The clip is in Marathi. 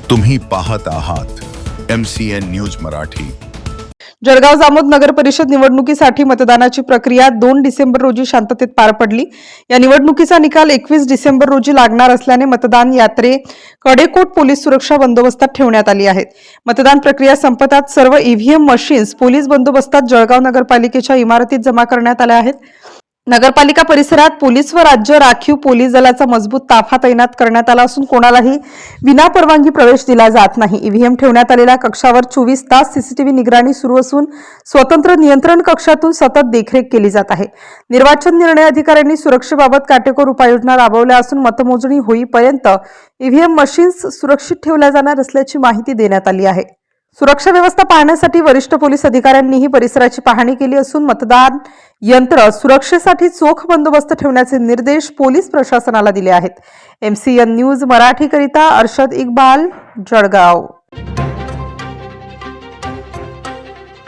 तुम्ही पाहत आहात MCN न्यूज मराठी। जळगाव जामोद नगर परिषद निवडणुकीसाठी मतदानाची प्रक्रिया 2 डिसेंबर रोजी शांततेत पार पडली। या निवडणुकीचा निकाल 21 डिसेंबर रोजी लागणार असल्याने मतदान यात्रे कडेकोट पोलीस सुरक्षा बंदोबस्तात ठेवण्यात आली आहेत। मतदान प्रक्रिया संपतात सर्व ईव्हीएम मशीन्स पोलीस बंदोबस्तात जळगाव नगरपालिकेच्या इमारतीत जमा करण्यात आल्या आहेत। नगरपालिका परिसरात पोलीस व राज्य राखीव पोलीस दलाचा मजबूत ताफा तैनात करण्यात आला असून कोणालाही विनापरवानगी प्रवेश दिला जात नाही। ईव्हीएम ठेवण्यात आलेल्या कक्षावर 24 तास सीसीटीव्ही निगराणी सुरू असून स्वतंत्र नियंत्रण कक्षातून सतत देखरेख केली जात आहे। निर्वाचन निर्णय अधिकाऱ्यांनी सुरक्षेबाबत काटेकोर उपाययोजना राबवल्या असून मतमोजणी होईपर्यंत ईव्हीएम मशीन्स सुरक्षित ठेवल्या जाणार असल्याची माहिती देण्यात आली आहे। सुरक्षा व्यवस्था पाहण्यासाठी वरिष्ठ पोलीस अधिकाऱ्यांनीही परिसराची पाहणी केली असून मतदान यंत्र सुरक्षेसाठी चोख बंदोबस्त ठेवण्याचे निर्देश पोलीस प्रशासनाला दिले आहेत। MCN न्यूज मराठी करिता अर्शद इक्बाल, जळगाव।